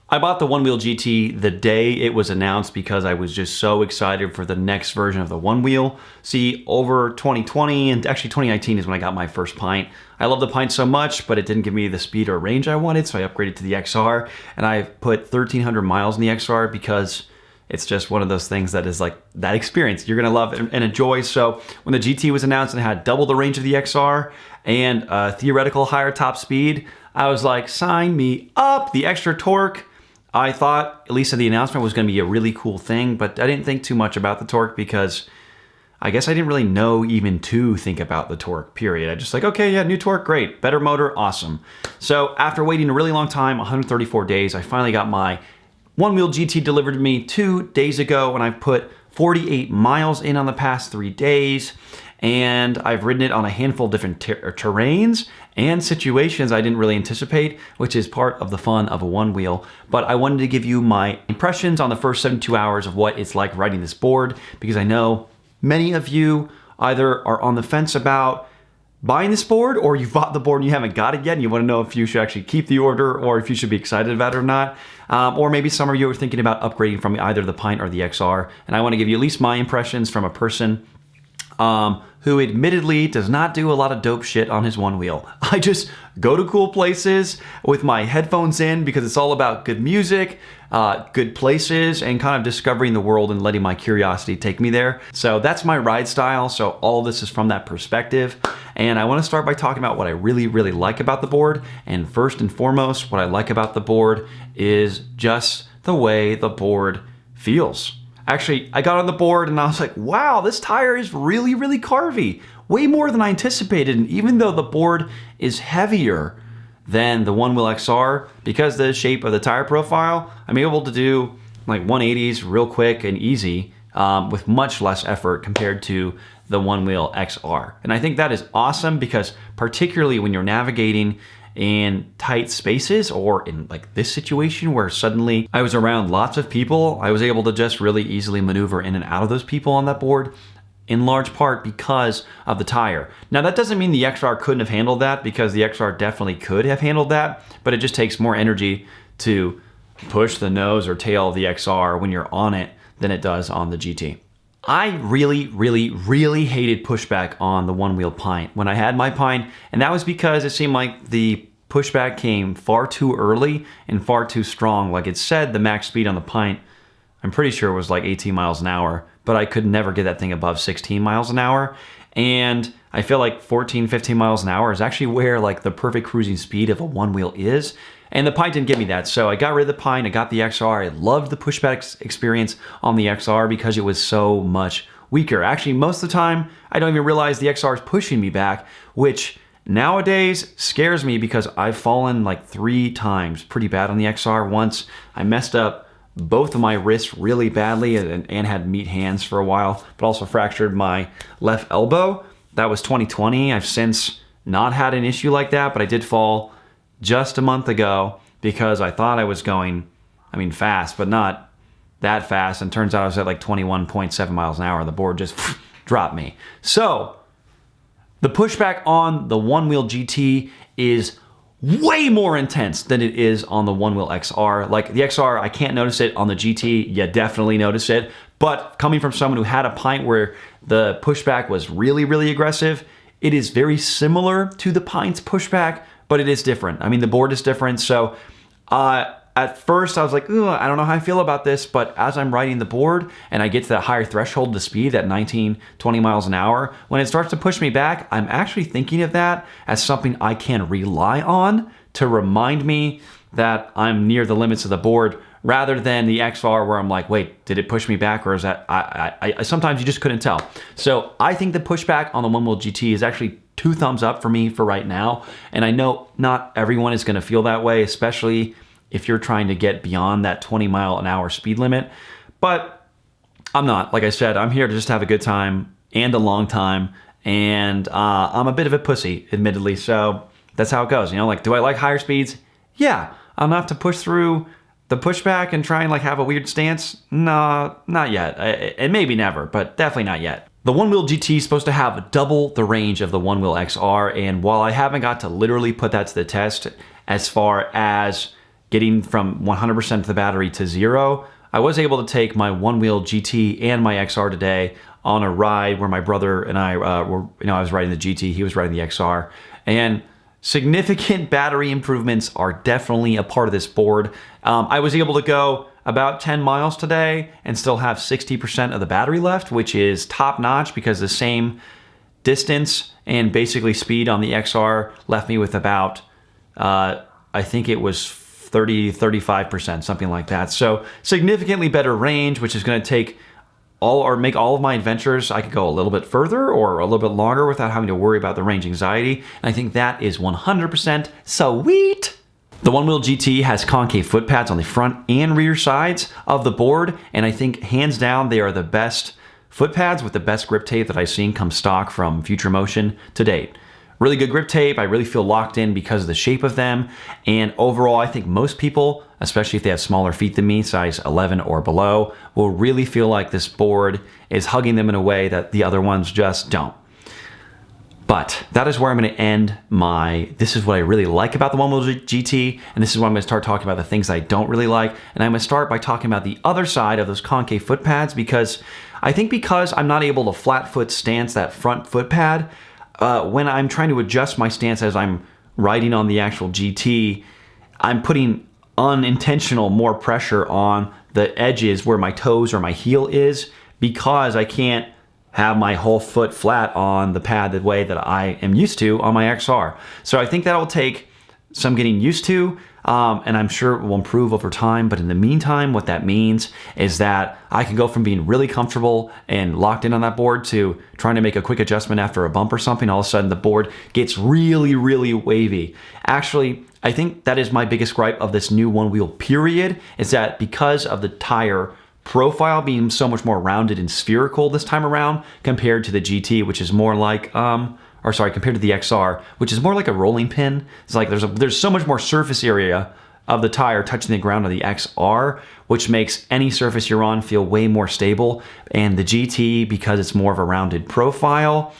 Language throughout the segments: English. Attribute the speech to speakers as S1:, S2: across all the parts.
S1: I bought the Onewheel GT the day it was announced because I was just so excited for the next version of the Onewheel. See, over 2020 and actually 2019 is when I got my first pint. I love the pint so much, but it didn't give me the speed or range I wanted, so I upgraded to the XR, and I put 1,300 miles in the XR because it's just one of those things that is like that experience you're gonna love and enjoy. So when the GT was announced and it had double the range of the XR and theoretical higher top speed, I was like, sign me up. The extra torque, I thought, at least at the announcement, was going to be a really cool thing, but I didn't think too much about the torque because I guess I didn't really know even to think about the torque, period. I just like, okay, yeah, new torque, great. Better motor, awesome. So after waiting a really long time, 134 days, I finally got my Onewheel GT delivered to me 2 days ago, and I've put 48 miles in on the past 3 days, and I've ridden it on a handful of different terrains and situations I didn't really anticipate, which is part of the fun of a Onewheel. But I wanted to give you my impressions on the first 72 hours of what it's like riding this board, because I know many of you either are on the fence about buying this board, or you've bought the board and you haven't got it yet and you want to know if you should actually keep the order or if you should be excited about it or not. Or maybe some of you are thinking about upgrading from either the Pint or the XR. And I want to give you at least my impressions from a person who admittedly does not do a lot of dope shit on his Onewheel. I just go to cool places with my headphones in because it's all about good music, good places, and kind of discovering the world and letting my curiosity take me there. So that's my ride style. So all of this is from that perspective. And I want to start by talking about what I really, really like about the board. And first and foremost, what I like about the board is just the way the board feels. Actually, I got on the board and I was like, wow, this tire is really, really carvy. Way more than I anticipated. And even though the board is heavier than the Onewheel XR, because of the shape of the tire profile, I'm able to do like 180s real quick and easy with much less effort compared to the Onewheel XR. And I think that is awesome because particularly when you're navigating in tight spaces or in like this situation where suddenly I was around lots of people, I was able to just really easily maneuver in and out of those people on that board, in large part because of the tire. Now that doesn't mean the XR couldn't have handled that, because the XR definitely could have handled that, but it just takes more energy to push the nose or tail of the XR when you're on it than it does on the GT. I really, really, really hated pushback on the Onewheel Pint when I had my Pint, and that was because it seemed like the pushback came far too early and far too strong. Like it said, the max speed on the Pint, I'm pretty sure it was like 18 miles an hour, but I could never get that thing above 16 miles an hour. And I feel like 14, 15 miles an hour is actually where like the perfect cruising speed of a Onewheel is. And the Pint didn't give me that. So I got rid of the Pint, I got the XR. I loved the pushback experience on the XR because it was so much weaker. Actually, most of the time, I don't even realize the XR is pushing me back, which nowadays scares me because I've fallen like 3 times pretty bad on the XR. Once I messed up both of my wrists really badly and had meat hands for a while, but also fractured my left elbow. That was 2020. I've since not had an issue like that, but I did fall just a month ago because I thought I was going, fast, but not that fast. And turns out I was at like 21.7 miles an hour. The board just dropped me. So the pushback on the Onewheel GT is way more intense than it is on the Onewheel XR. Like the XR, I can't notice it. On the GT, you definitely notice it. But coming from someone who had a Pint where the pushback was really, really aggressive, it is very similar to the Pint's pushback, but it is different. The board is different. So at first I was like, ooh, I don't know how I feel about this. But as I'm riding the board and I get to that higher threshold to speed at 19, 20 miles an hour, when it starts to push me back, I'm actually thinking of that as something I can rely on to remind me that I'm near the limits of the board, rather than the XR where I'm like, wait, did it push me back, or is that, I sometimes you just couldn't tell. So I think the pushback on the Onewheel GT is actually 2 thumbs up for me for right now. And I know not everyone is gonna feel that way, especially if you're trying to get beyond that 20 mile an hour speed limit. But I'm not. Like I said, I'm here to just have a good time and a long time. And I'm a bit of a pussy, admittedly. So that's how it goes. Like, do I like higher speeds? Yeah. I'm gonna have to push through the pushback and try and like have a weird stance? No, not yet. And maybe never, but definitely not yet. The Onewheel GT is supposed to have double the range of the Onewheel XR, and while I haven't got to literally put that to the test as far as getting from 100% of the battery to 0, I was able to take my Onewheel GT and my XR today on a ride where my brother and I were, I was riding the GT, he was riding the XR, and significant battery improvements are definitely a part of this board. I was able to go about 10 miles today and still have 60% of the battery left, which is top notch because the same distance and basically speed on the XR left me with about, I think it was 35%, something like that. So significantly better range, which is going to take make all of my adventures. I could go a little bit further or a little bit longer without having to worry about the range anxiety. And I think that is 100% sweet. The Onewheel GT has concave foot pads on the front and rear sides of the board, and I think hands down they are the best foot pads with the best grip tape that I've seen come stock from Future Motion to date. Really good grip tape. I really feel locked in because of the shape of them. And overall, I think most people, especially if they have smaller feet than me, size 11 or below, will really feel like this board is hugging them in a way that the other ones just don't. But that is where I'm going to end this is what I really like about the Onewheel GT, and this is where I'm going to start talking about the things I don't really like. And I'm going to start by talking about the other side of those concave foot pads, because I think because I'm not able to flat foot stance that front foot pad, when I'm trying to adjust my stance as I'm riding on the actual GT, I'm putting unintentional more pressure on the edges where my toes or my heel is, because I can't have my whole foot flat on the pad the way that I am used to on my XR. So I think that'll take some getting used to, and I'm sure it will improve over time. But in the meantime, what that means is that I can go from being really comfortable and locked in on that board to trying to make a quick adjustment after a bump or something. All of a sudden, the board gets really, really wavy. Actually, I think that is my biggest gripe of this new Onewheel period, is that because of the tire profile being so much more rounded and spherical this time around compared to the GT, which is more like, compared to the XR, which is more like a rolling pin. It's like there's so much more surface area of the tire touching the ground of the XR, which makes any surface you're on feel way more stable. And the GT, because it's more of a rounded profile,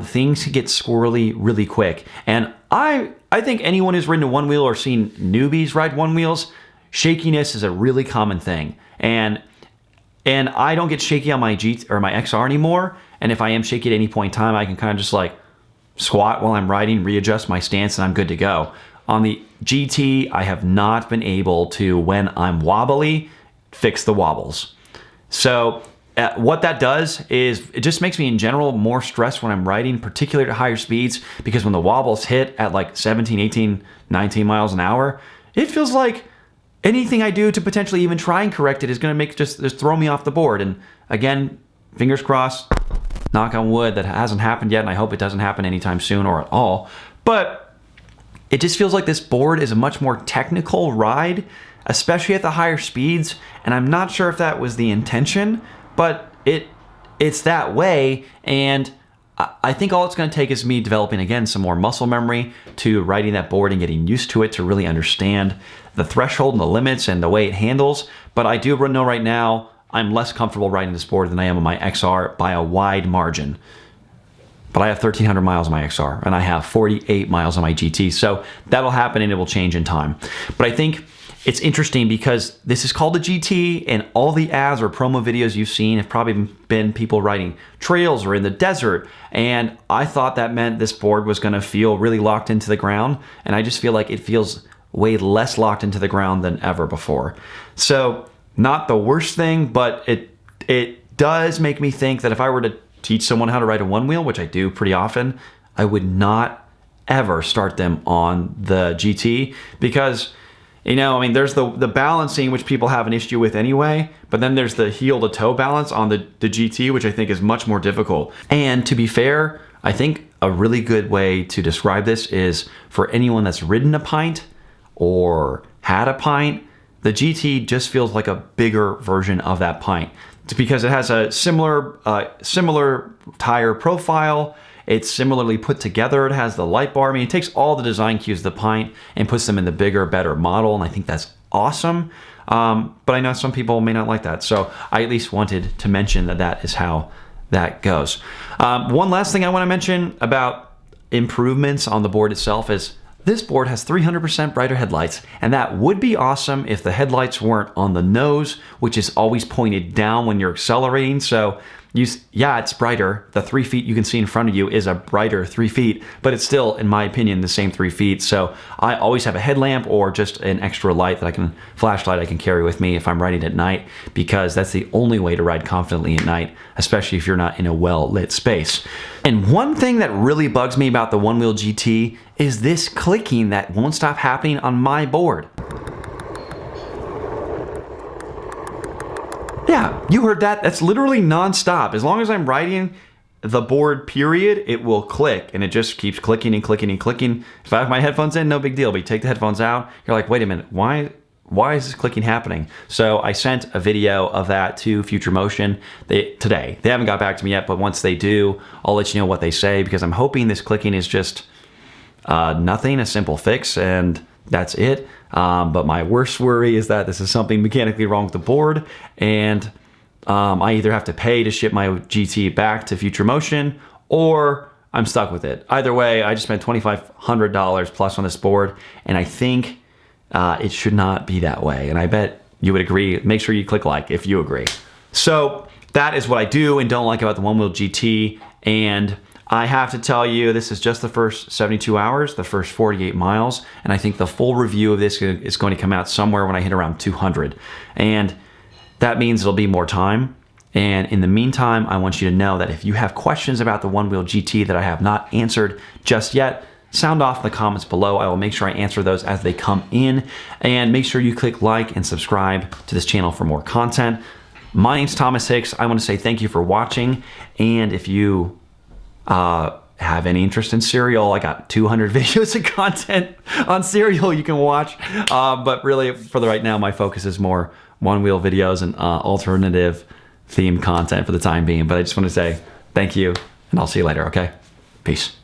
S1: things get squirrely really quick. And I think anyone who's ridden a Onewheel or seen newbies ride Onewheels, shakiness is a really common thing. And I don't get shaky on my GT or my XR anymore. And if I am shaky at any point in time, I can kind of just like squat while I'm riding, readjust my stance, and I'm good to go. On the GT, I have not been able to, when I'm wobbly, fix the wobbles. So what that does is it just makes me in general more stressed when I'm riding, particularly at higher speeds, because when the wobbles hit at like 17, 18, 19 miles an hour, it feels like anything I do to potentially even try and correct it is going to make just throw me off the board. And again, fingers crossed, knock on wood, that hasn't happened yet, and I hope it doesn't happen anytime soon or at all. But it just feels like this board is a much more technical ride, especially at the higher speeds. And I'm not sure if that was the intention, but it's that way. And I think all it's going to take is me developing, again, some more muscle memory to riding that board and getting used to it to really understand the threshold and the limits and the way it handles. But I do know right now I'm less comfortable riding this board than I am on my XR by a wide margin. But I have 1,300 miles on my XR, and I have 48 miles on my GT. So that'll happen, and it will change in time. But I think it's interesting because this is called the GT, and all the ads or promo videos you've seen have probably been people riding trails or in the desert. And I thought that meant this board was going to feel really locked into the ground. And I just feel like it feels way less locked into the ground than ever before. So not the worst thing, but it does make me think that if I were to teach someone how to ride a Onewheel, which I do pretty often, I would not ever start them on the GT because, there's the balancing, which people have an issue with anyway, but then there's the heel to toe balance on the GT, which I think is much more difficult. And to be fair, I think a really good way to describe this is for anyone that's ridden a pint or had a pint, the GT just feels like a bigger version of that pint. It's because it has a similar tire profile. It's similarly put together. It has the light bar. I mean, it takes all the design cues of the pint and puts them in the bigger, better model, and I think that's awesome. But I know some people may not like that, so I at least wanted to mention that is how that goes. One last thing I want to mention about improvements on the board itself is This board has 300% brighter headlights, and that would be awesome if the headlights weren't on the nose, which is always pointed down when you're accelerating. So yeah, it's brighter. The 3 feet you can see in front of you is a brighter 3 feet, but it's still, in my opinion, the same 3 feet. So I always have a headlamp or just an extra light flashlight I can carry with me if I'm riding at night, because that's the only way to ride confidently at night, especially if you're not in a well-lit space. And one thing that really bugs me about the Onewheel GT is this clicking that won't stop happening on my board. Yeah, you heard that. That's literally nonstop. As long as I'm riding the board, period, it will click, and it just keeps clicking and clicking and clicking. If I have my headphones in, no big deal, but you take the headphones out, you're like, wait a minute, why is this clicking happening? So I sent a video of that to Future Motion today. They haven't got back to me yet, but once they do, I'll let you know what they say, because I'm hoping this clicking is just nothing, a simple fix, and that's it. But my worst worry is that this is something mechanically wrong with the board, and I either have to pay to ship my GT back to Future Motion, or I'm stuck with it. Either way, I just spent $2,500 plus on this board, and I think it should not be that way. And I bet you would agree. Make sure you click like if you agree. So that is what I do and don't like about the Onewheel GT. And I have to tell you, this is just the first 72 hours, the first 48 miles. And I think the full review of this is going to come out somewhere when I hit around 200. And that means it'll be more time. And in the meantime, I want you to know that if you have questions about the Onewheel GT that I have not answered just yet, sound off in the comments below. I will make sure I answer those as they come in. And make sure you click like and subscribe to this channel for more content. My name's Thomas Hicks. I want to say thank you for watching. And if you have any interest in cereal, I got 200 videos of content on cereal you can watch. But really, for the right now, my focus is more Onewheel videos and alternative themed content for the time being. But I just want to say thank you, and I'll see you later, okay? Peace.